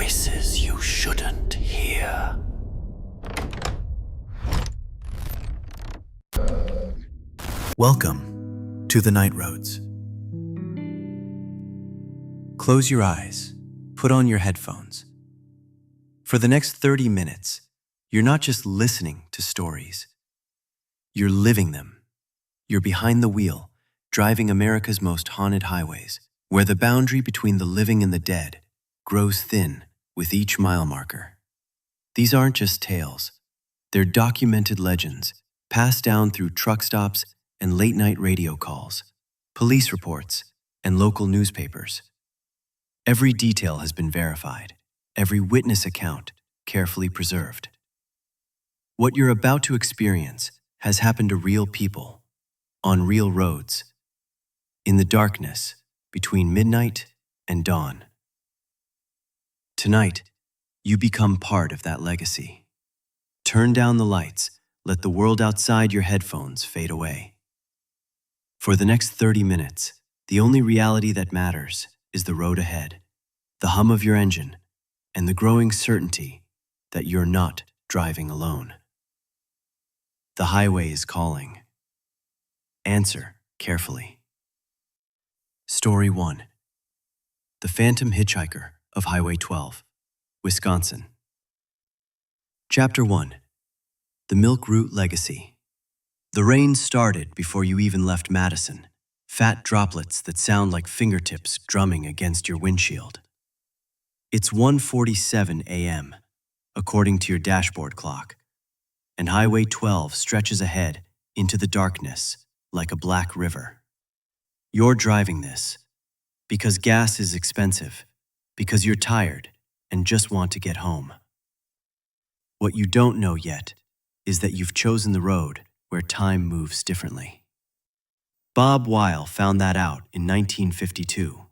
Voices you shouldn't hear. Welcome to the Night Roads. Close your eyes, put on your headphones. For the next 30 minutes, you're not just listening to stories. You're living them. You're behind the wheel, driving America's most haunted highways, where the boundary between the living and the dead grows thin with each mile marker. These aren't just tales. They're documented legends, passed down through truck stops and late-night radio calls, police reports, and local newspapers. Every detail has been verified, every witness account carefully preserved. What you're about to experience has happened to real people, on real roads, in the darkness between midnight and dawn. Tonight, you become part of that legacy. Turn down the lights, let the world outside your headphones fade away. For the next 30 minutes, the only reality that matters is the road ahead, the hum of your engine, and the growing certainty that you're not driving alone. The highway is calling. Answer carefully. Story 1. The Phantom Hitchhiker of Highway 12, Wisconsin. Chapter 1. The Milk Route Legacy. The rain started before you even left Madison, fat droplets that sound like fingertips drumming against your windshield. It's 1:47 a.m., according to your dashboard clock, and Highway 12 stretches ahead into the darkness like a black river. You're driving this because gas is expensive, because you're tired and just want to get home. What you don't know yet is that you've chosen the road where time moves differently. Bob Weil found that out in 1952.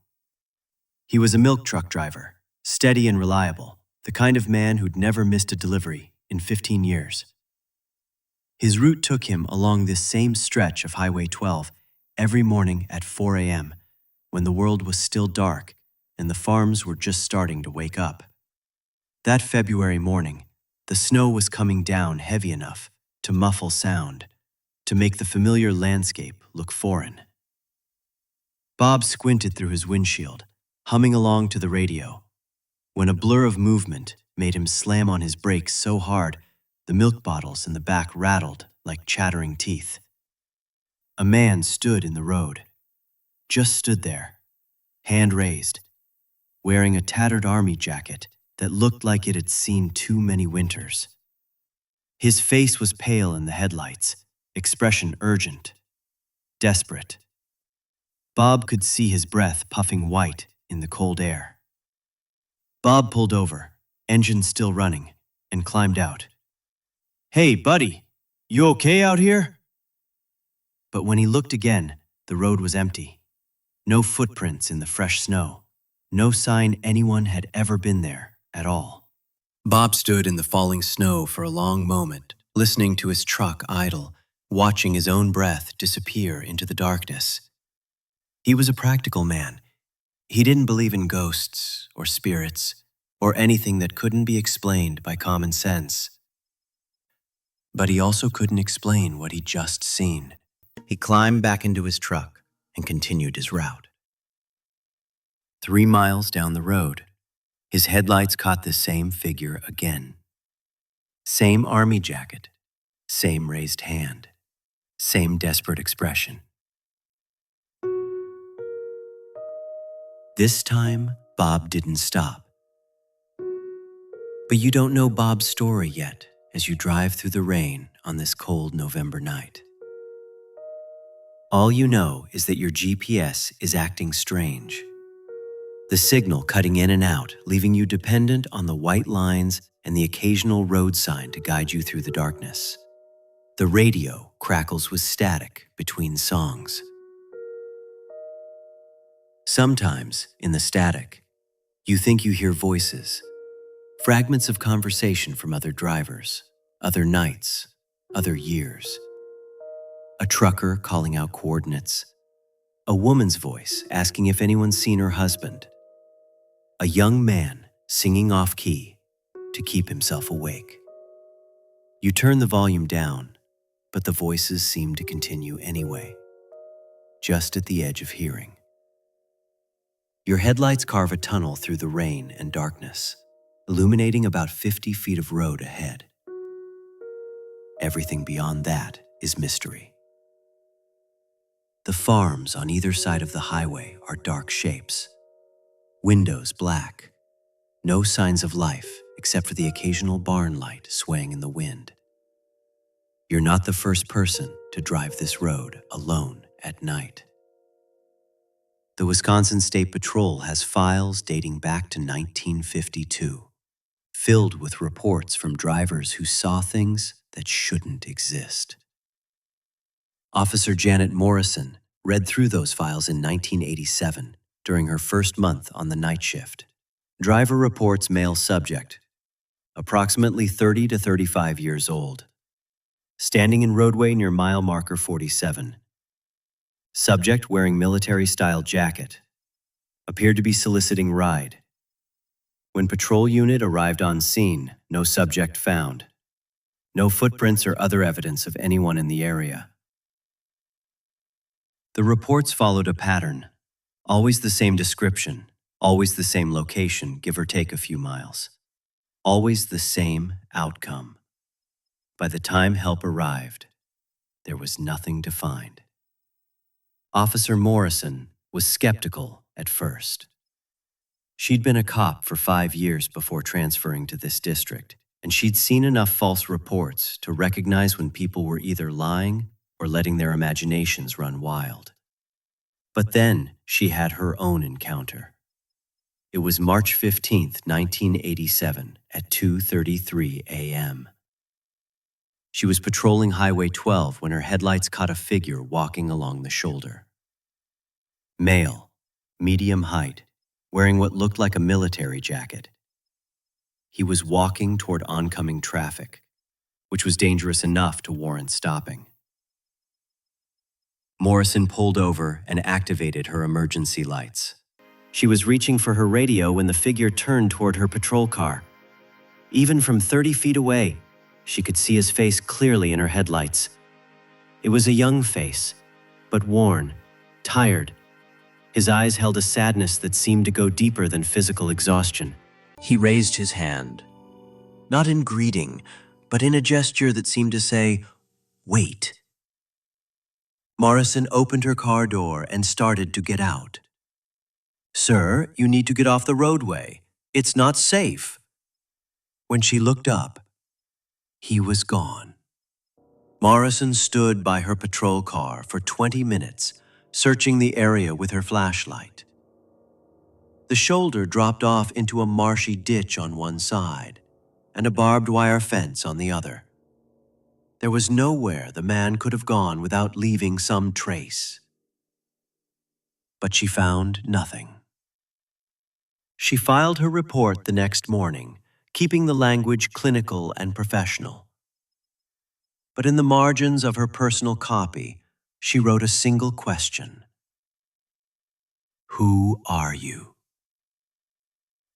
He was a milk truck driver, steady and reliable, the kind of man who'd never missed a delivery in 15 years. His route took him along this same stretch of Highway 12 every morning at 4 a.m., when the world was still dark and the farms were just starting to wake up. That February morning, the snow was coming down heavy enough to muffle sound, to make the familiar landscape look foreign. Bob squinted through his windshield, humming along to the radio, when a blur of movement made him slam on his brakes so hard the milk bottles in the back rattled like chattering teeth. A man stood in the road, just stood there, hand raised, wearing a tattered army jacket that looked like it had seen too many winters. His face was pale in the headlights, expression urgent, desperate. Bob could see his breath puffing white in the cold air. Bob pulled over, engine still running, and climbed out. "Hey, buddy, you okay out here?" But when he looked again, the road was empty. No footprints in the fresh snow. No sign anyone had ever been there at all. Bob stood in the falling snow for a long moment, listening to his truck idle, watching his own breath disappear into the darkness. He was a practical man. He didn't believe in ghosts or spirits or anything that couldn't be explained by common sense. But he also couldn't explain what he'd just seen. He climbed back into his truck and continued his route. 3 miles down the road, his headlights caught the same figure again. Same army jacket, same raised hand, same desperate expression. This time, Bob didn't stop. But you don't know Bob's story yet as you drive through the rain on this cold November night. All you know is that your GPS is acting strange. The signal cutting in and out, leaving you dependent on the white lines and the occasional road sign to guide you through the darkness. The radio crackles with static between songs. Sometimes, in the static, you think you hear voices, fragments of conversation from other drivers, other nights, other years. A trucker calling out coordinates, a woman's voice asking if anyone's seen her husband, a young man singing off key to keep himself awake. You turn the volume down, but the voices seem to continue anyway, just at the edge of hearing. Your headlights carve a tunnel through the rain and darkness, illuminating about 50 feet of road ahead. Everything beyond that is mystery. The farms on either side of the highway are dark shapes. Windows black. No signs of life except for the occasional barn light swaying in the wind. You're not the first person to drive this road alone at night. The Wisconsin State Patrol has files dating back to 1952, filled with reports from drivers who saw things that shouldn't exist. Officer Janet Morrison read through those files in 1987 during her first month on the night shift. Driver reports male subject, approximately 30 to 35 years old, standing in roadway near mile marker 47. Subject wearing military-style jacket, appeared to be soliciting ride. When patrol unit arrived on scene, no subject found. No footprints or other evidence of anyone in the area. The reports followed a pattern, always the same description, always the same location, give or take a few miles. Always the same outcome. By the time help arrived, there was nothing to find. Officer Morrison was skeptical at first. She'd been a cop for 5 years before transferring to this district, and she'd seen enough false reports to recognize when people were either lying or letting their imaginations run wild. But then she had her own encounter. It was March 15th, 1987 at 2:33 a.m. She was patrolling Highway 12 when her headlights caught a figure walking along the shoulder. Male, medium height, wearing what looked like a military jacket. He was walking toward oncoming traffic, which was dangerous enough to warrant stopping. Morrison pulled over and activated her emergency lights. She was reaching for her radio when the figure turned toward her patrol car. Even from 30 feet away, she could see his face clearly in her headlights. It was a young face, but worn, tired. His eyes held a sadness that seemed to go deeper than physical exhaustion. He raised his hand, not in greeting, but in a gesture that seemed to say, "Wait." Morrison opened her car door and started to get out. "Sir, you need to get off the roadway. It's not safe." When she looked up, he was gone. Morrison stood by her patrol car for 20 minutes, searching the area with her flashlight. The shoulder dropped off into a marshy ditch on one side and a barbed wire fence on the other. There was nowhere the man could have gone without leaving some trace. But she found nothing. She filed her report the next morning, keeping the language clinical and professional. But in the margins of her personal copy, she wrote a single question. "Who are you?"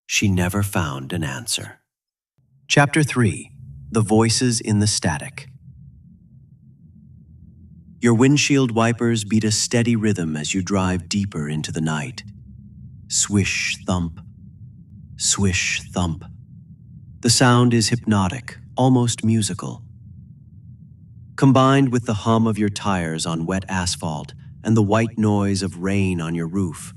She never found an answer. Chapter 3. The Voices in the Static. Your windshield wipers beat a steady rhythm as you drive deeper into the night. Swish, thump. Swish, thump. The sound is hypnotic, almost musical. Combined with the hum of your tires on wet asphalt and the white noise of rain on your roof,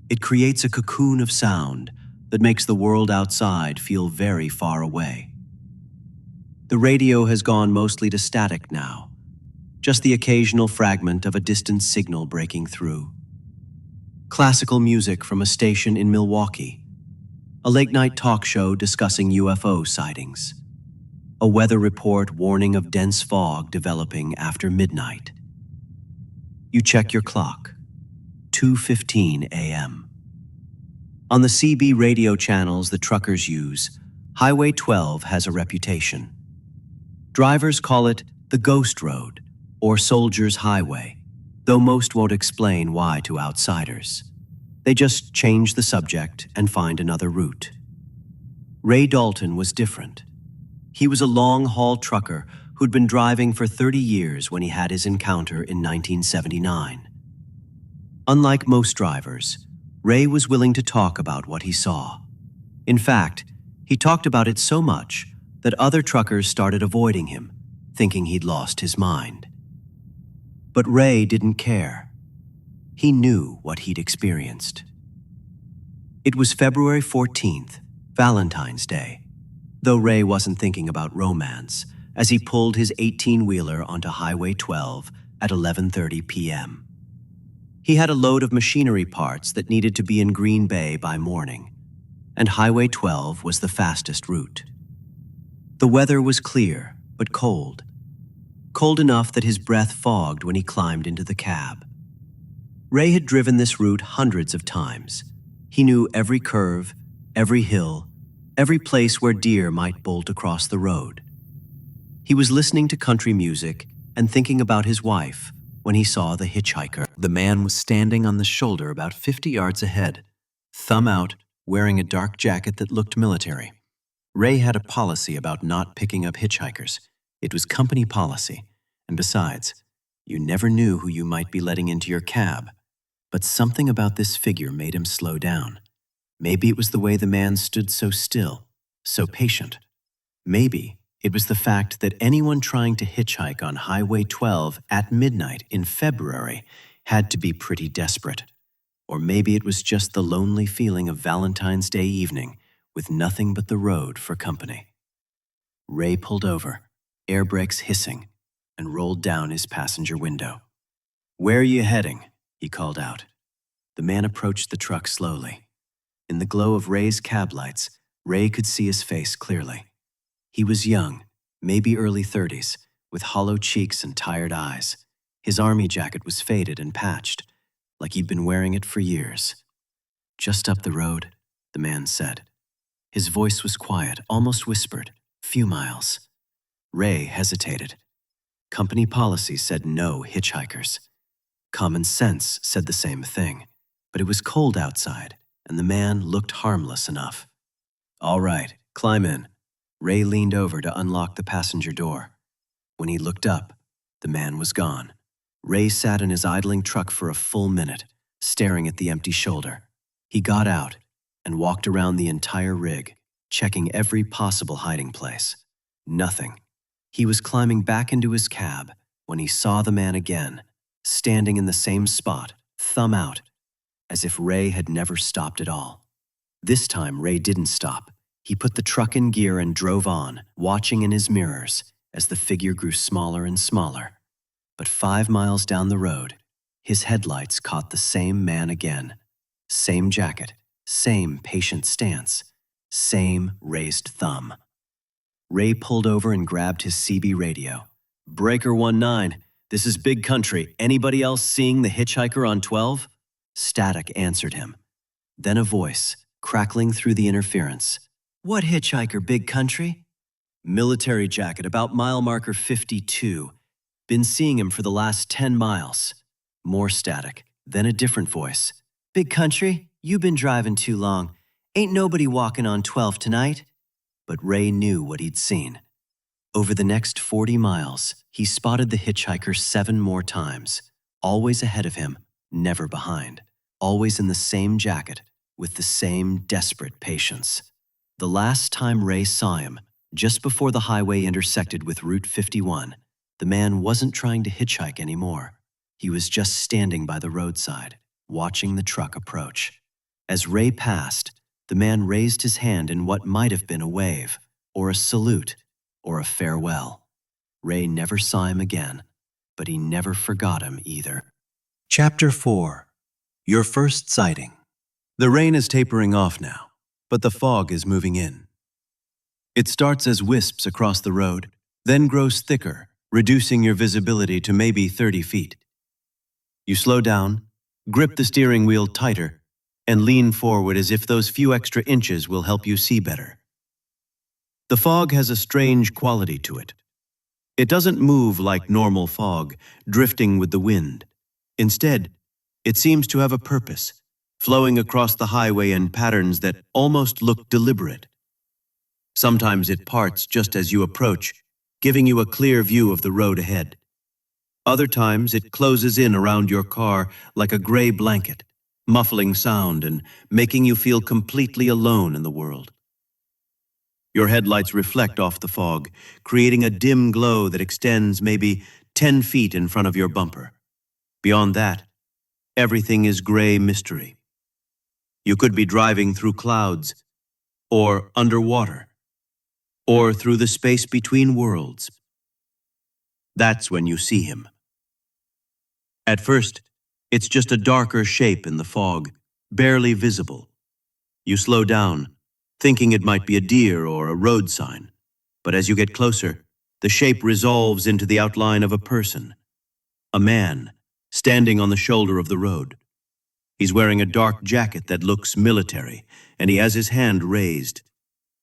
it creates a cocoon of sound that makes the world outside feel very far away. The radio has gone mostly to static now, just the occasional fragment of a distant signal breaking through. Classical music from a station in Milwaukee, a late-night talk show discussing UFO sightings, a weather report warning of dense fog developing after midnight. You check your clock, 2:15 a.m. On the CB radio channels the truckers use, Highway 12 has a reputation. Drivers call it the Ghost Road or Soldier's Highway, though most won't explain why to outsiders. They just change the subject and find another route. Ray Dalton was different. He was a long-haul trucker who'd been driving for 30 years when he had his encounter in 1979. Unlike most drivers, Ray was willing to talk about what he saw. In fact, he talked about it so much that other truckers started avoiding him, thinking he'd lost his mind. But Ray didn't care. He knew what he'd experienced. It was February 14th, Valentine's Day, though Ray wasn't thinking about romance as he pulled his 18-wheeler onto Highway 12 at 11:30 p.m. He had a load of machinery parts that needed to be in Green Bay by morning, and Highway 12 was the fastest route. The weather was clear, but cold. Cold enough that his breath fogged when he climbed into the cab. Ray had driven this route hundreds of times. He knew every curve, every hill, every place where deer might bolt across the road. He was listening to country music and thinking about his wife when he saw the hitchhiker. The man was standing on the shoulder about 50 yards ahead, thumb out, wearing a dark jacket that looked military. Ray had a policy about not picking up hitchhikers. It was company policy, and besides, you never knew who you might be letting into your cab. But something about this figure made him slow down. Maybe it was the way the man stood so still, so patient. Maybe it was the fact that anyone trying to hitchhike on Highway 12 at midnight in February had to be pretty desperate. Or maybe it was just the lonely feeling of Valentine's Day evening with nothing but the road for company. Ray pulled over, air brakes hissing, and rolled down his passenger window. "Where are you heading?" he called out. The man approached the truck slowly. In the glow of Ray's cab lights, Ray could see his face clearly. He was young, maybe early 30s, with hollow cheeks and tired eyes. His army jacket was faded and patched, like he'd been wearing it for years. "Just up the road," the man said. His voice was quiet, almost whispered. "Few miles." Ray hesitated. Company policy said no hitchhikers. Common sense said the same thing, but it was cold outside, and the man looked harmless enough. "All right, climb in." Ray leaned over to unlock the passenger door. When he looked up, the man was gone. Ray sat in his idling truck for a full minute, staring at the empty shoulder. He got out and walked around the entire rig, checking every possible hiding place. Nothing. He was climbing back into his cab when he saw the man again, standing in the same spot, thumb out, as if Ray had never stopped at all. This time, Ray didn't stop. He put the truck in gear and drove on, watching in his mirrors as the figure grew smaller and smaller. But 5 miles down the road, his headlights caught the same man again. Same jacket, same patient stance, same raised thumb. Ray pulled over and grabbed his CB radio. "Breaker 19, this is Big Country. Anybody else seeing the hitchhiker on 12? Static answered him. Then a voice, crackling through the interference. "What hitchhiker, Big Country?" "Military jacket, about mile marker 52. Been seeing him for the last 10 miles. More static, then a different voice. "Big Country, you been driving too long. Ain't nobody walking on 12 tonight." But Ray knew what he'd seen. Over the next 40 miles, he spotted the hitchhiker 7 more times, always ahead of him, never behind, always in the same jacket, with the same desperate patience. The last time Ray saw him, just before the highway intersected with Route 51, the man wasn't trying to hitchhike anymore. He was just standing by the roadside, watching the truck approach. As Ray passed, the man raised his hand in what might have been a wave, or a salute, or a farewell. Ray never saw him again, but he never forgot him either. Chapter 4. Your First Sighting. The rain is tapering off now, but the fog is moving in. It starts as wisps across the road, then grows thicker, reducing your visibility to maybe 30 feet. You slow down, grip the steering wheel tighter, and lean forward as if those few extra inches will help you see better. The fog has a strange quality to it. It doesn't move like normal fog, drifting with the wind. Instead, it seems to have a purpose, flowing across the highway in patterns that almost look deliberate. Sometimes it parts just as you approach, giving you a clear view of the road ahead. Other times it closes in around your car like a gray blanket, muffling sound and making you feel completely alone in the world. Your headlights reflect off the fog, creating a dim glow that extends maybe 10 feet in front of your bumper. Beyond that, everything is gray mystery. You could be driving through clouds, or underwater, or through the space between worlds. That's when you see him. At first, it's just a darker shape in the fog, barely visible. You slow down, thinking it might be a deer or a road sign. But as you get closer, the shape resolves into the outline of a person. A man, standing on the shoulder of the road. He's wearing a dark jacket that looks military, and he has his hand raised.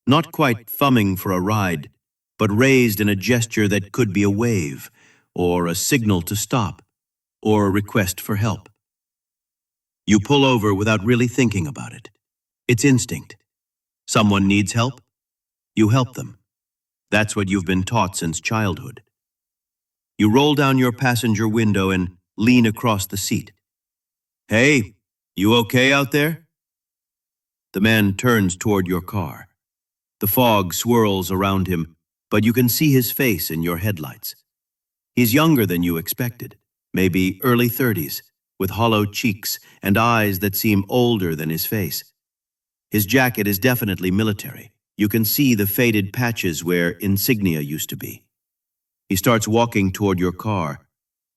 Not quite thumbing for a ride, but raised in a gesture that could be a wave, or a signal to stop, or a request for help. You pull over without really thinking about it. It's instinct. Someone needs help, you help them. That's what you've been taught since childhood. You roll down your passenger window and lean across the seat. "Hey, you okay out there?" The man turns toward your car. The fog swirls around him, but you can see his face in your headlights. He's younger than you expected, maybe early 30s, with hollow cheeks and eyes that seem older than his face. His jacket is definitely military. You can see the faded patches where insignia used to be. He starts walking toward your car,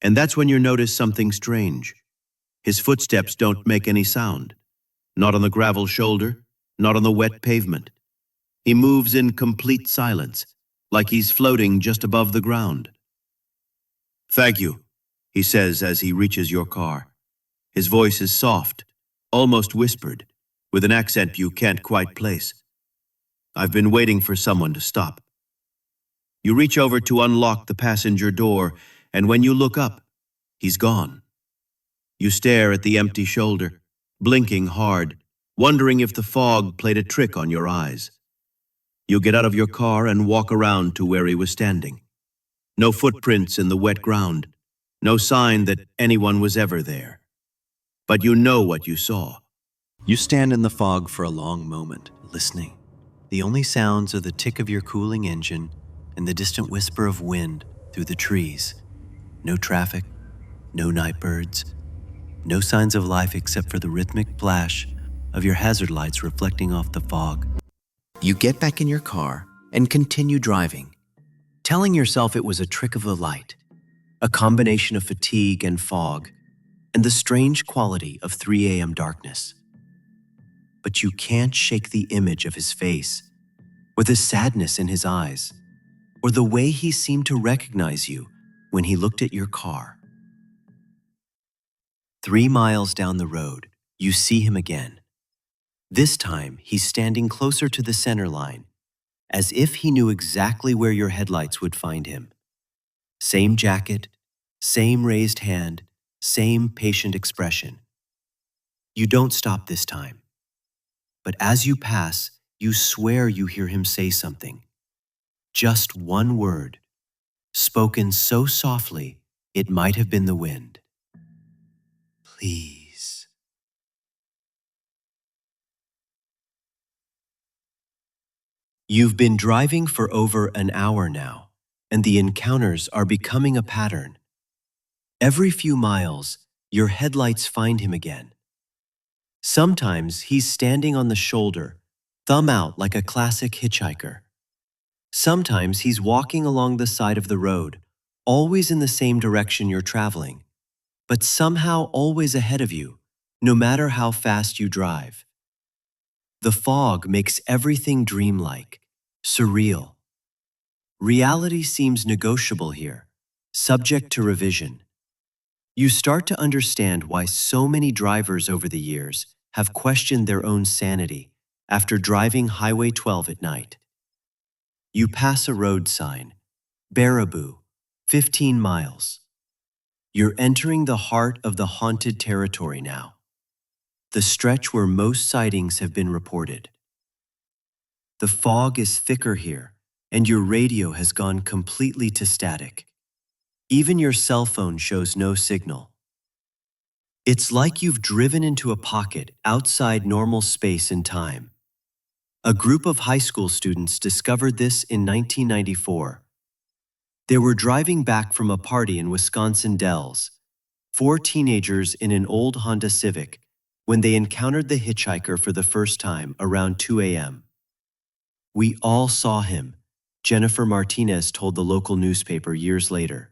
and that's when you notice something strange. His footsteps don't make any sound. Not on the gravel shoulder, not on the wet pavement. He moves in complete silence, like he's floating just above the ground. "Thank you," he says as he reaches your car. His voice is soft, almost whispered, with an accent you can't quite place. "I've been waiting for someone to stop." You reach over to unlock the passenger door, and when you look up, he's gone. You stare at the empty shoulder, blinking hard, wondering if the fog played a trick on your eyes. You get out of your car and walk around to where he was standing. No footprints in the wet ground, no sign that anyone was ever there. But you know what you saw. You stand in the fog for a long moment, listening. The only sounds are the tick of your cooling engine and the distant whisper of wind through the trees. No traffic, no night birds, no signs of life except for the rhythmic flash of your hazard lights reflecting off the fog. You get back in your car and continue driving, telling yourself it was a trick of the light, a combination of fatigue and fog, and the strange quality of 3 a.m. darkness. But you can't shake the image of his face, or the sadness in his eyes, or the way he seemed to recognize you when he looked at your car. 3 miles down the road, you see him again. This time, he's standing closer to the center line, as if he knew exactly where your headlights would find him. Same jacket, same raised hand, same patient expression. You don't stop this time. But as you pass, you swear you hear him say something. Just one word, spoken so softly it might have been the wind. "Please." You've been driving for over an hour now, and the encounters are becoming a pattern. Every few miles, your headlights find him again. Sometimes he's standing on the shoulder, thumb out like a classic hitchhiker. Sometimes he's walking along the side of the road, always in the same direction you're traveling, but somehow always ahead of you, no matter how fast you drive. The fog makes everything dreamlike, surreal. Reality seems negotiable here, subject to revision. You start to understand why so many drivers over the years have questioned their own sanity after driving Highway 12 at night. You pass a road sign, Baraboo, 15 miles. You're entering the heart of the haunted territory now, the stretch where most sightings have been reported. The fog is thicker here, and your radio has gone completely to static. Even your cell phone shows no signal. It's like you've driven into a pocket outside normal space and time. A group of high school students discovered this in 1994. They were driving back from a party in Wisconsin Dells, 4 teenagers in an old Honda Civic, when they encountered the hitchhiker for the first time around 2 a.m. "We all saw him," Jennifer Martinez told the local newspaper years later.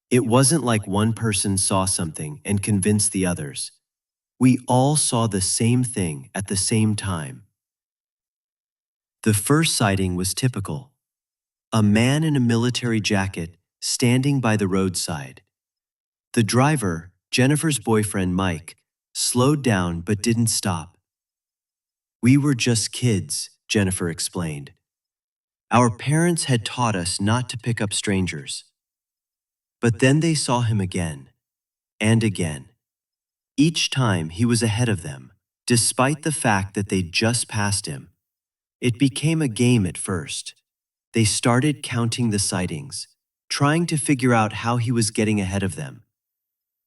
"It wasn't like one person saw something and convinced the others. We all saw the same thing at the same time." The first sighting was typical. A man in a military jacket standing by the roadside. The driver, Jennifer's boyfriend Mike, slowed down but didn't stop. "We were just kids," Jennifer explained. "Our parents had taught us not to pick up strangers." But then they saw him again, and again. Each time he was ahead of them, despite the fact that they'd just passed him. It became a game at first. They started counting the sightings, trying to figure out how he was getting ahead of them.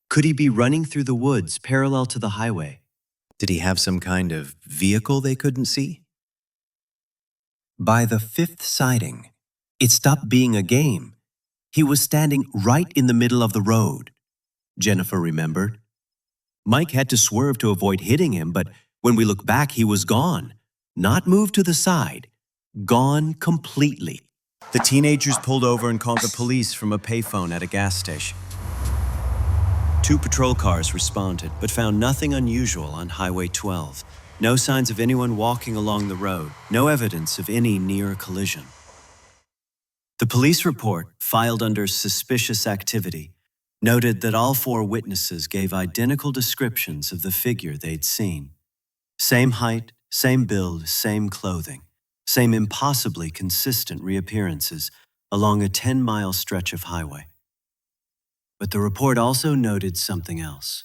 Could he be running through the woods parallel to the highway? Did he have some kind of vehicle they couldn't see? By the 5th sighting, it stopped being a game. He was standing right in the middle of the road, Jennifer remembered. Mike had to swerve to avoid hitting him, but when we looked back, he was gone. Not moved to the side, gone completely. The teenagers pulled over and called the police from a payphone at a gas station. 2 patrol cars responded, but found nothing unusual on Highway 12. No signs of anyone walking along the road, no evidence of any near collision. The police report, filed under suspicious activity, noted that all 4 witnesses gave identical descriptions of the figure they'd seen. Same height, same build, same clothing, same impossibly consistent reappearances along a 10-mile stretch of highway. But the report also noted something else.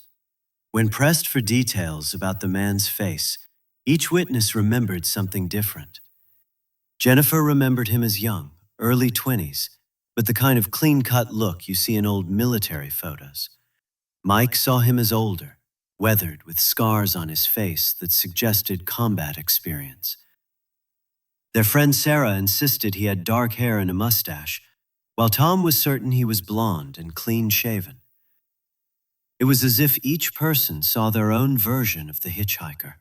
When pressed for details about the man's face, each witness remembered something different. Jennifer remembered him as young, early 20s, with the kind of clean-cut look you see in old military photos. Mike saw him as older, weathered with scars on his face that suggested combat experience. Their friend Sarah insisted he had dark hair and a mustache, while Tom was certain he was blonde and clean-shaven. It was as if each person saw their own version of the hitchhiker,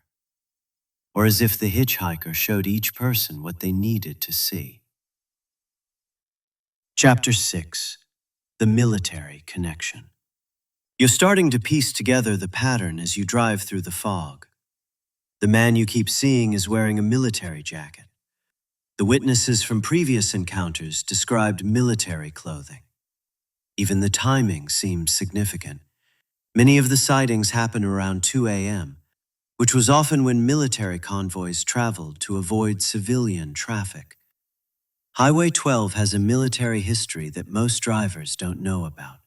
or as if the hitchhiker showed each person what they needed to see. Chapter 6. The Military Connection. You're starting to piece together the pattern as you drive through the fog. The man you keep seeing is wearing a military jacket. The witnesses from previous encounters described military clothing. Even the timing seemed significant. Many of the sightings happened around 2 a.m., which was often when military convoys traveled to avoid civilian traffic. Highway 12 has a military history that most drivers don't know about.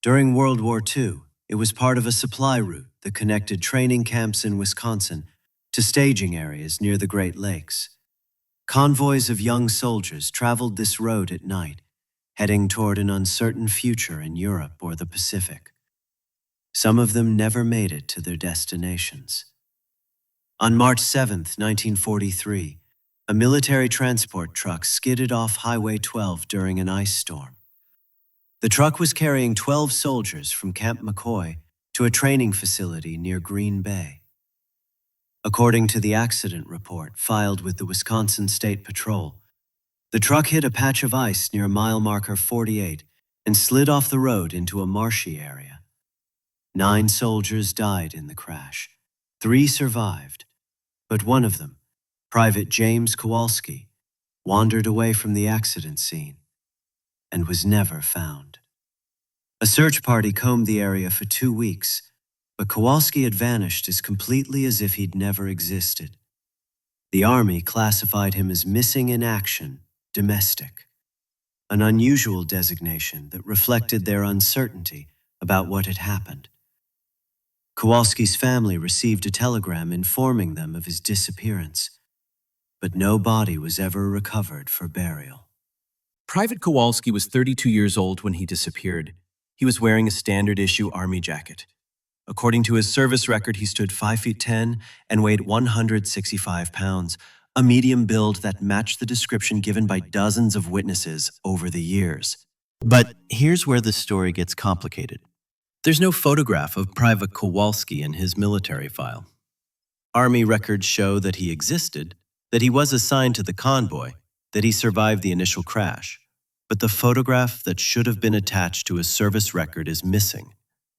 During World War II, it was part of a supply route that connected training camps in Wisconsin to staging areas near the Great Lakes. Convoys of young soldiers traveled this road at night, heading toward an uncertain future in Europe or the Pacific. Some of them never made it to their destinations. On March 7, 1943, a military transport truck skidded off Highway 12 during an ice storm. The truck was carrying 12 soldiers from Camp McCoy to a training facility near Green Bay. According to the accident report filed with the Wisconsin State Patrol, the truck hit a patch of ice near mile marker 48 and slid off the road into a marshy area. 9 soldiers died in the crash. 3 survived, but one of them, Private James Kowalski, wandered away from the accident scene and was never found. A search party combed the area for 2 weeks, but Kowalski had vanished as completely as if he'd never existed. The Army classified him as missing in action, domestic, an unusual designation that reflected their uncertainty about what had happened. Kowalski's family received a telegram informing them of his disappearance. but no body was ever recovered for burial. Private Kowalski was 32 years old when he disappeared. He was wearing a standard-issue Army jacket. According to his service record, he stood 5 feet 10 and weighed 165 pounds, a medium build that matched the description given by dozens of witnesses over the years. But here's where the story gets complicated. There's no photograph of Private Kowalski in his military file. Army records show that he existed, that he was assigned to the convoy, that he survived the initial crash. But the photograph that should have been attached to his service record is missing,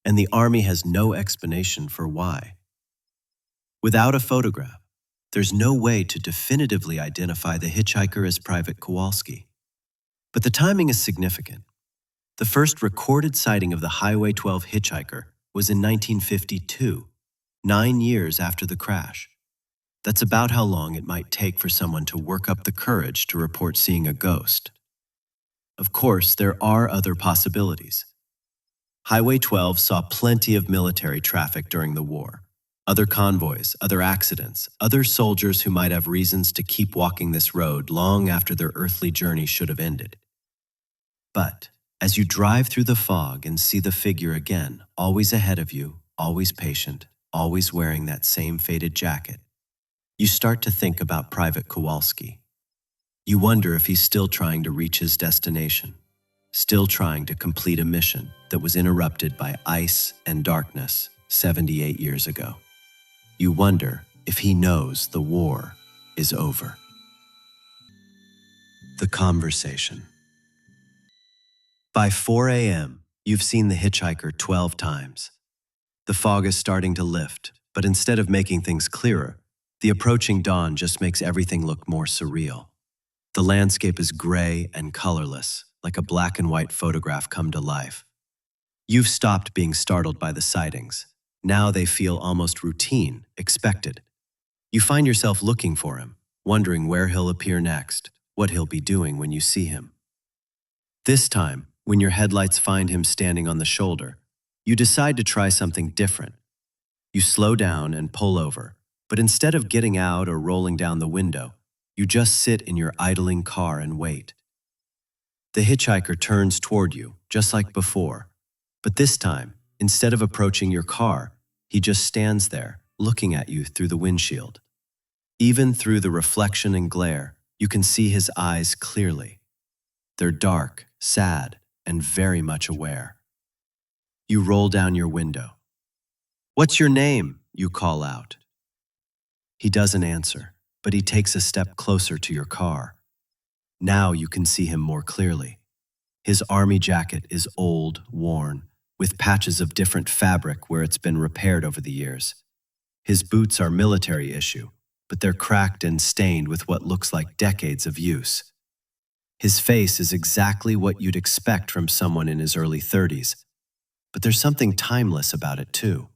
and the Army has no explanation for why. Without a photograph, there's no way to definitively identify the hitchhiker as Private Kowalski. But the timing is significant. The first recorded sighting of the Highway 12 hitchhiker was in 1952, 9 years after the crash. That's about how long it might take for someone to work up the courage to report seeing a ghost. Of course, there are other possibilities. Highway 12 saw plenty of military traffic during the war. Other convoys, other accidents, other soldiers who might have reasons to keep walking this road long after their earthly journey should have ended. But as you drive through the fog and see the figure again, always ahead of you, always patient, always wearing that same faded jacket, you start to think about Private Kowalski. You wonder if he's still trying to reach his destination, still trying to complete a mission that was interrupted by ice and darkness 78 years ago. You wonder if he knows the war is over. The conversation. By 4 a.m., you've seen the hitchhiker 12 times. The fog is starting to lift, but instead of making things clearer, the approaching dawn just makes everything look more surreal. The landscape is gray and colorless, like a black and white photograph come to life. You've stopped being startled by the sightings. Now they feel almost routine, expected. You find yourself looking for him, wondering where he'll appear next, what he'll be doing when you see him. This time, when your headlights find him standing on the shoulder, you decide to try something different. You slow down and pull over, but instead of getting out or rolling down the window, you just sit in your idling car and wait. The hitchhiker turns toward you, just like before, but this time, instead of approaching your car, he just stands there, looking at you through the windshield. Even through the reflection and glare, you can see his eyes clearly. They're dark, sad, and very much aware. You roll down your window. "What's your name?" you call out. He doesn't answer, but he takes a step closer to your car. Now you can see him more clearly. His army jacket is old, worn, with patches of different fabric where it's been repaired over the years. His boots are military issue, but they're cracked and stained with what looks like decades of use. His face is exactly what you'd expect from someone in his early 30s, but there's something timeless about it too.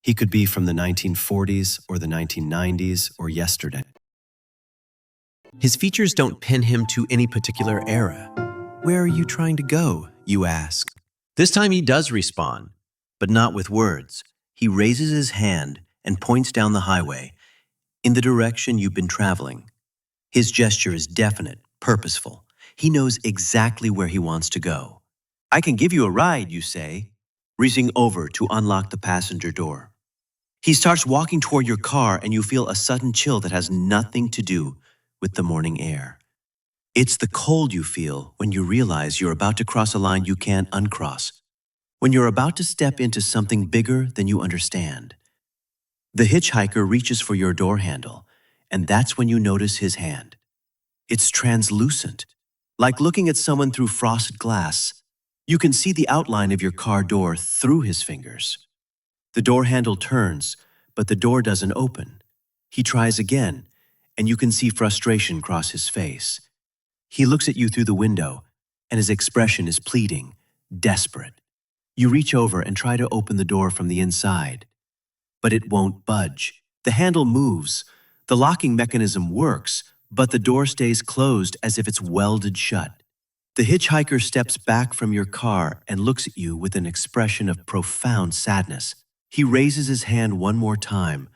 He could be from the 1940s or the 1990s or yesterday. His features don't pin him to any particular era. "Where are you trying to go?" you ask. This time he does respond, but not with words. He raises his hand and points down the highway in the direction you've been traveling. His gesture is definite, purposeful. He knows exactly where he wants to go. "I can give you a ride," you say, reaching over to unlock the passenger door. He starts walking toward your car and you feel a sudden chill that has nothing to do with the morning air. It's the cold you feel when you realize you're about to cross a line you can't uncross, when you're about to step into something bigger than you understand. The hitchhiker reaches for your door handle, and that's when you notice his hand. It's translucent, like looking at someone through frosted glass. You can see the outline of your car door through his fingers. The door handle turns, but the door doesn't open. He tries again, and you can see frustration cross his face. He looks at you through the window, and his expression is pleading, desperate. You reach over and try to open the door from the inside, but it won't budge. The handle moves, the locking mechanism works, but the door stays closed as if it's welded shut. The hitchhiker steps back from your car and looks at you with an expression of profound sadness. He raises his hand one more time,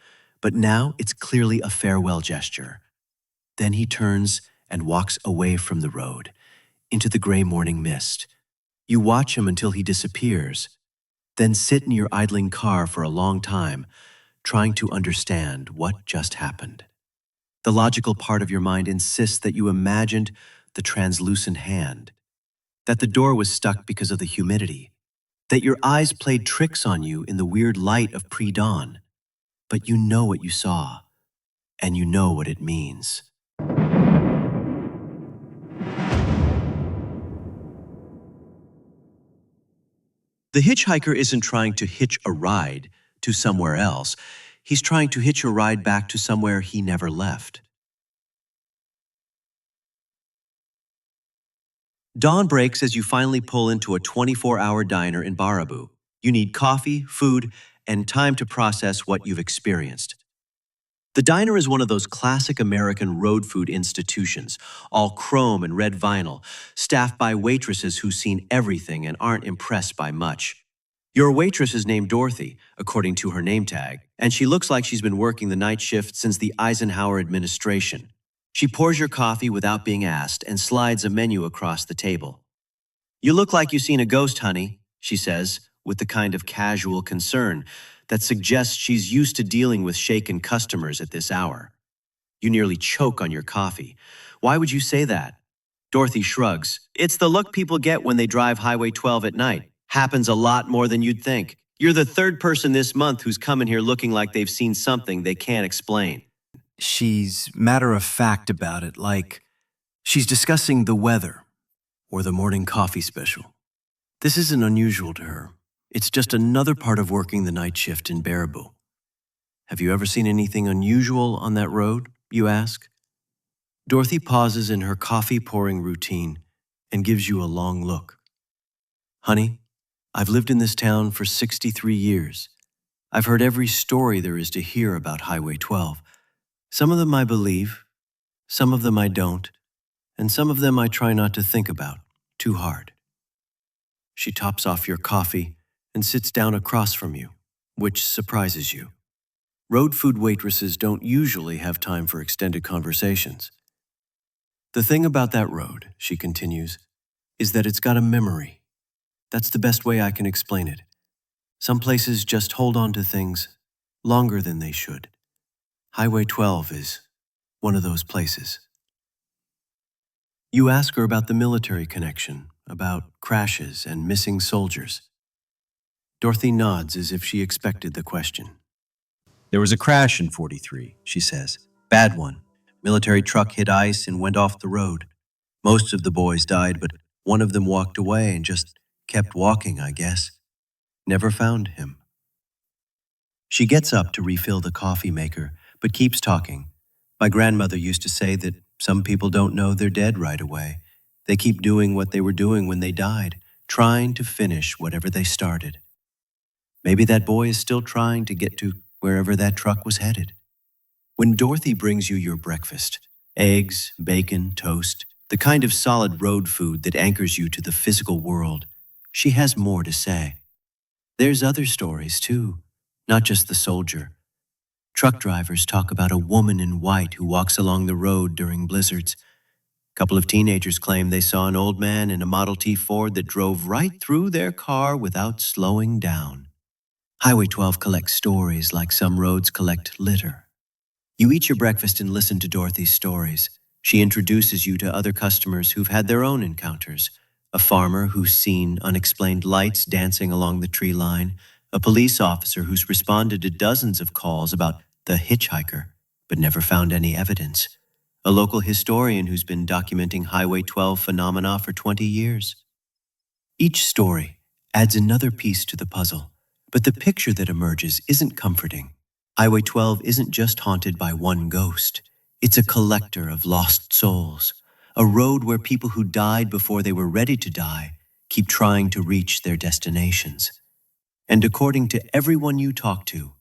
but now it's clearly a farewell gesture. Then he turns and walks away from the road, into the gray morning mist. You watch him until he disappears, then sit in your idling car for a long time, trying to understand what just happened. The logical part of your mind insists that you imagined the translucent hand, that the door was stuck because of the humidity, that your eyes played tricks on you in the weird light of pre-dawn. But you know what you saw, and you know what it means. The hitchhiker isn't trying to hitch a ride to somewhere else. He's trying to hitch a ride back to somewhere he never left. Dawn breaks as you finally pull into a 24-hour diner in Baraboo. You need coffee, food, and time to process what you've experienced. The diner is one of those classic American road food institutions, all chrome and red vinyl, staffed by waitresses who've seen everything and aren't impressed by much. Your waitress is named Dorothy, according to her name tag, and she looks like she's been working the night shift since the Eisenhower administration. She pours your coffee without being asked and slides a menu across the table. "You look like you've seen a ghost, honey," she says, with the kind of casual concern that suggests she's used to dealing with shaken customers at this hour. You nearly choke on your coffee. "Why would you say that?" Dorothy shrugs. "It's the look people get when they drive Highway 12 at night. Happens a lot more than you'd think. You're the third person this month who's come in here looking like they've seen something they can't explain." She's matter-of-fact about it, like she's discussing the weather or the morning coffee special. This isn't unusual to her. It's just another part of working the night shift in Baraboo. "Have you ever seen anything unusual on that road?" you ask. Dorothy pauses in her coffee-pouring routine and gives you a long look. "Honey, I've lived in this town for 63 years. I've heard every story there is to hear about Highway 12. Some of them I believe, some of them I don't, and some of them I try not to think about too hard." She tops off your coffee and sits down across from you, which surprises you. Road food waitresses don't usually have time for extended conversations. "The thing about that road," she continues, "is that it's got a memory. That's the best way I can explain it. Some places just hold on to things longer than they should. Highway 12 is one of those places." You ask her about the military connection, about crashes and missing soldiers. Dorothy nods as if she expected the question. "There was a crash in 43, she says. Bad one. Military truck hit ice and went off the road. Most of the boys died, but one of them walked away and just kept walking, I guess. Never found him." She gets up to refill the coffee maker, but keeps talking. "My grandmother used to say that some people don't know they're dead right away. They keep doing what they were doing when they died, trying to finish whatever they started. Maybe that boy is still trying to get to wherever that truck was headed." When Dorothy brings you your breakfast, eggs, bacon, toast, the kind of solid road food that anchors you to the physical world, she has more to say. There's other stories too, not just the soldier. Truck drivers talk about a woman in white who walks along the road during blizzards. A couple of teenagers claim they saw an old man in a Model T Ford that drove right through their car without slowing down. Highway 12 collects stories like some roads collect litter. You eat your breakfast and listen to Dorothy's stories. She introduces you to other customers who've had their own encounters. A farmer who's seen unexplained lights dancing along the tree line. A police officer who's responded to dozens of calls about the hitchhiker, but never found any evidence. A local historian who's been documenting Highway 12 phenomena for 20 years. Each story adds another piece to the puzzle, but the picture that emerges isn't comforting. Highway 12 isn't just haunted by one ghost. It's a collector of lost souls, a road where people who died before they were ready to die keep trying to reach their destinations. And according to everyone you talk to,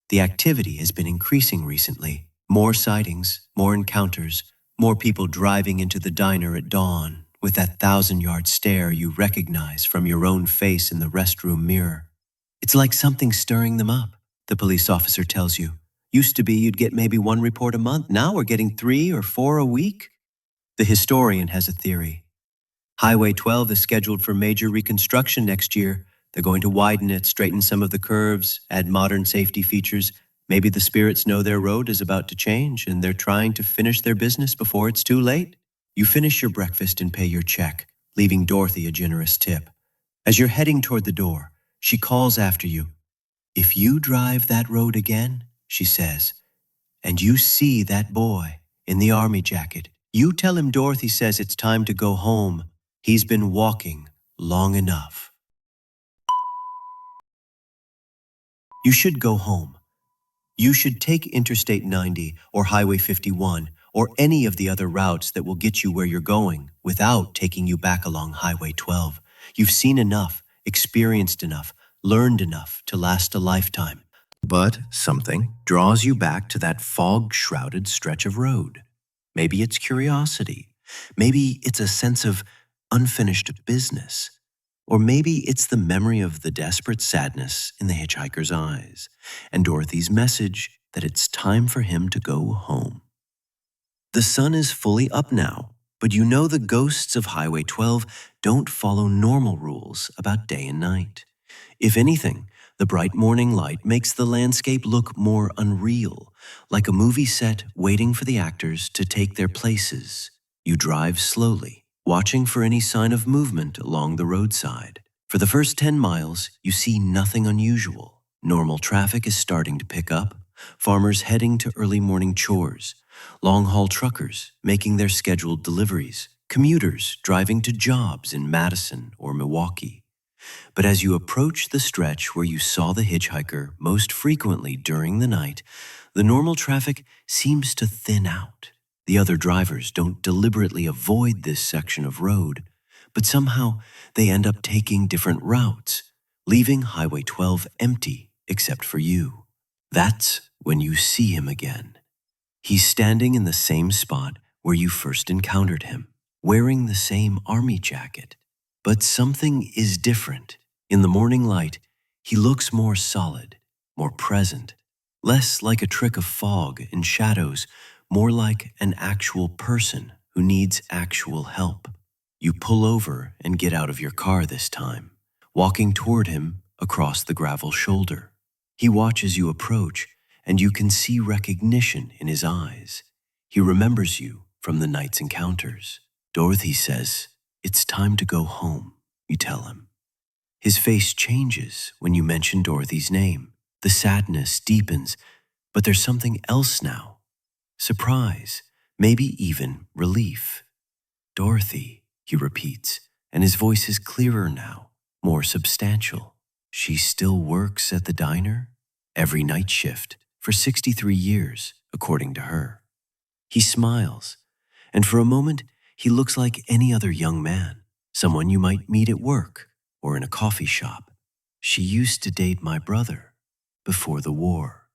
the activity has been increasing recently. More sightings, more encounters, more people driving into the diner at dawn with that 1,000-yard stare you recognize from your own face in the restroom mirror. It's like something stirring them up, the police officer tells you. Used to be you'd get maybe one report a month. Now we're getting 3 or 4 a week. The historian has a theory. Highway 12 is scheduled for major reconstruction next year. They're going to widen it, straighten some of the curves, add modern safety features. Maybe the spirits know their road is about to change and they're trying to finish their business before it's too late. You finish your breakfast and pay your check, leaving Dorothy a generous tip. As you're heading toward the door, she calls after you. "If you drive that road again," she says, "and you see that boy in the army jacket, you tell him Dorothy says it's time to go home. He's been walking long enough." You should go home. You should take Interstate 90 or Highway 51 or any of the other routes that will get you where you're going without taking you back along Highway 12. You've seen enough, experienced enough, learned enough to last a lifetime. But something draws you back to that fog-shrouded stretch of road. Maybe it's curiosity. Maybe it's a sense of unfinished business. Or maybe it's the memory of the desperate sadness in the hitchhiker's eyes and Dorothy's message that it's time for him to go home. The sun is fully up now, but you know the ghosts of Highway 12 don't follow normal rules about day and night. If anything, the bright morning light makes the landscape look more unreal, like a movie set waiting for the actors to take their places. You drive slowly, watching for any sign of movement along the roadside. For the first 10 miles, you see nothing unusual. Normal traffic is starting to pick up, farmers heading to early morning chores, long-haul truckers making their scheduled deliveries, commuters driving to jobs in Madison or Milwaukee. But as you approach the stretch where you saw the hitchhiker most frequently during the night, the normal traffic seems to thin out. The other drivers don't deliberately avoid this section of road, but somehow they end up taking different routes, leaving Highway 12 empty except for you. That's when you see him again. He's standing in the same spot where you first encountered him, wearing the same army jacket. But something is different. In the morning light, he looks more solid, more present, less like a trick of fog and shadows, more like an actual person who needs actual help. You pull over and get out of your car this time, walking toward him across the gravel shoulder. He watches you approach, and you can see recognition in his eyes. He remembers you from the night's encounters. Dorothy says, "It's time to go home," you tell him. His face changes when you mention Dorothy's name. The sadness deepens, but there's something else now. Surprise, maybe even relief. "Dorothy," he repeats, and his voice is clearer now, more substantial. "She still works at the diner?" Every night shift, for 63 years, according to her. He smiles, and for a moment, he looks like any other young man, someone you might meet at work or in a coffee shop. "She used to date my brother before the war."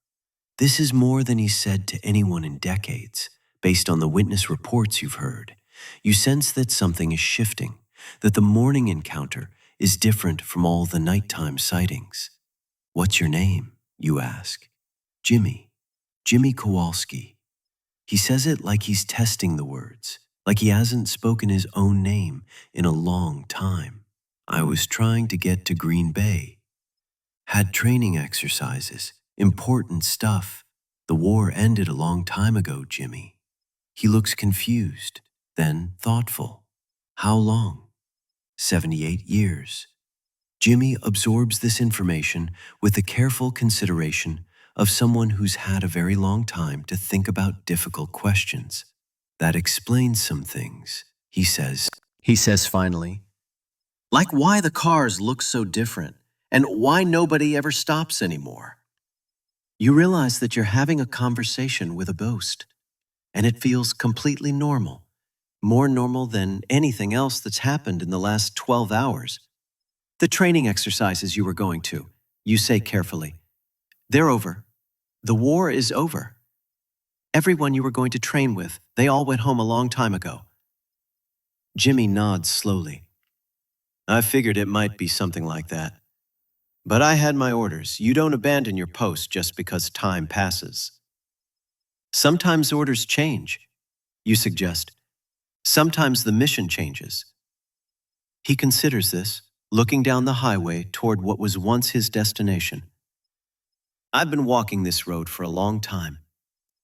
This is more than he's said to anyone in decades, based on the witness reports you've heard. You sense that something is shifting, that the morning encounter is different from all the nighttime sightings. "What's your name?" you ask. "Jimmy. Jimmy Kowalski." He says it like he's testing the words, like he hasn't spoken his own name in a long time. "I was trying to get to Green Bay. Had training exercises, important stuff. The war ended a long time ago, Jimmy." He looks confused, then thoughtful. "How long?" 78 years. Jimmy absorbs this information with the careful consideration of someone who's had a very long time to think about difficult questions. "That explains some things," he says. He says finally, "like why the cars look so different and why nobody ever stops anymore." You realize that you're having a conversation with a ghost, and it feels completely normal, more normal than anything else that's happened in the last 12 hours. "The training exercises you were going to," you say carefully, "they're over. The war is over. Everyone you were going to train with, they all went home a long time ago." Jimmy nods slowly. "I figured it might be something like that. But I had my orders. You don't abandon your post just because time passes." Sometimes orders change, you suggest. Sometimes the mission changes. He considers this, looking down the highway toward what was once his destination. I've been walking this road for a long time,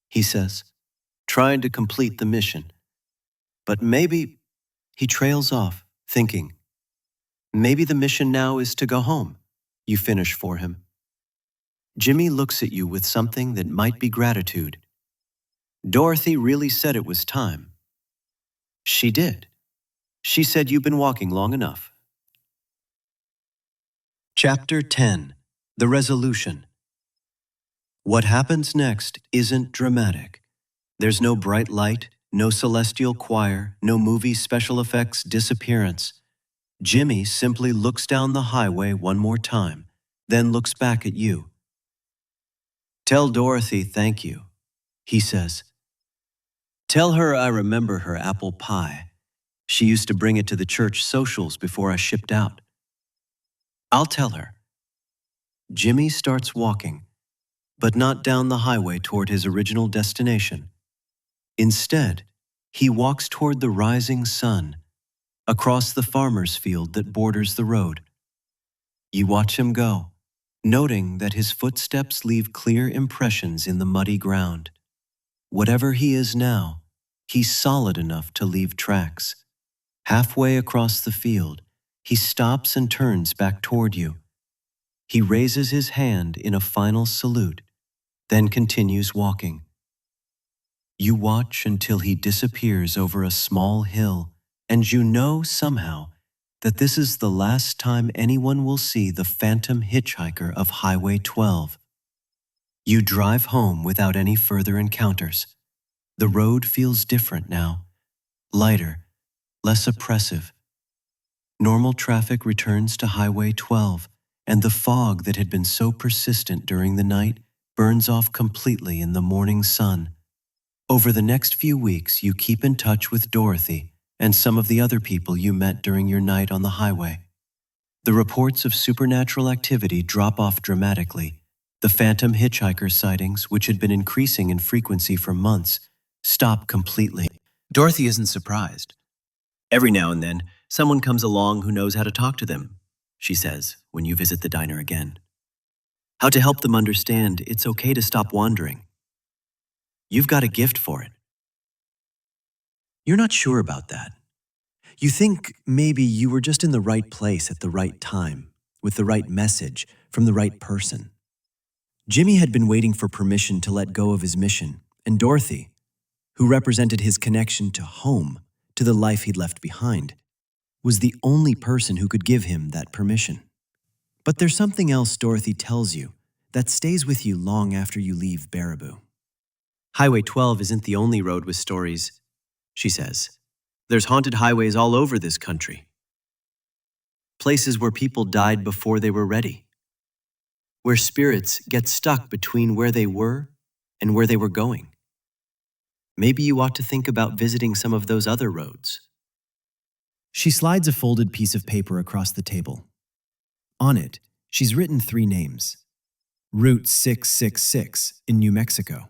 he says, trying to complete the mission. But maybe, he trails off, thinking, maybe the mission now is to go home, you finish for him. Jimmy looks at you with something that might be gratitude. Dorothy really said it was time. She did. She said you've been walking long enough. Chapter 10. The Resolution. What happens next isn't dramatic. There's no bright light, no celestial choir, no movie special effects disappearance. Jimmy simply looks down the highway one more time, then looks back at you. Tell Dorothy thank you, he says. Tell her I remember her apple pie. She used to bring it to the church socials before I shipped out. I'll tell her. Jimmy starts walking, but not down the highway toward his original destination. Instead, he walks toward the rising sun, across the farmer's field that borders the road. You watch him go, noting that his footsteps leave clear impressions in the muddy ground. Whatever he is now, he's solid enough to leave tracks. Halfway across the field, he stops and turns back toward you. He raises his hand in a final salute, then continues walking. You watch until he disappears over a small hill, and you know somehow that this is the last time anyone will see the phantom hitchhiker of Highway 12. You drive home without any further encounters. The road feels different now, lighter, less oppressive. Normal traffic returns to Highway 12, and the fog that had been so persistent during the night burns off completely in the morning sun. Over the next few weeks, you keep in touch with Dorothy and some of the other people you met during your night on the highway. The reports of supernatural activity drop off dramatically. The phantom hitchhiker sightings, which had been increasing in frequency for months, stop completely. Dorothy isn't surprised. Every now and then, someone comes along who knows how to talk to them, she says when you visit the diner again. How to help them understand it's okay to stop wandering. You've got a gift for it. You're not sure about that. You think maybe you were just in the right place at the right time, with the right message from the right person. Jimmy had been waiting for permission to let go of his mission, and Dorothy, who represented his connection to home, to the life he'd left behind, was the only person who could give him that permission. But there's something else Dorothy tells you that stays with you long after you leave Baraboo. Highway 12 isn't the only road with stories, she says. There's haunted highways all over this country. Places where people died before they were ready. Where spirits get stuck between where they were and where they were going. Maybe you ought to think about visiting some of those other roads. She slides a folded piece of paper across the table. On it, she's written 3 names. Route 666 in New Mexico.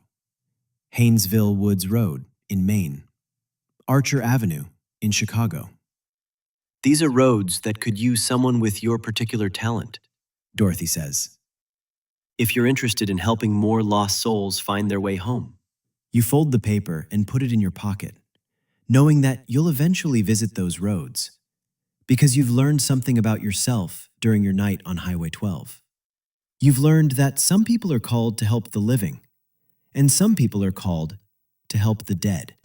Haynesville Woods Road in Maine. Archer Avenue in Chicago. These are roads that could use someone with your particular talent, Dorothy says. If you're interested in helping more lost souls find their way home. You fold the paper and put it in your pocket, knowing that you'll eventually visit those roads, because you've learned something about yourself during your night on Highway 12. You've learned that some people are called to help the living, and some people are called to help the dead.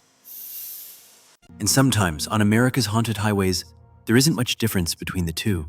And sometimes, on America's haunted highways, there isn't much difference between the two.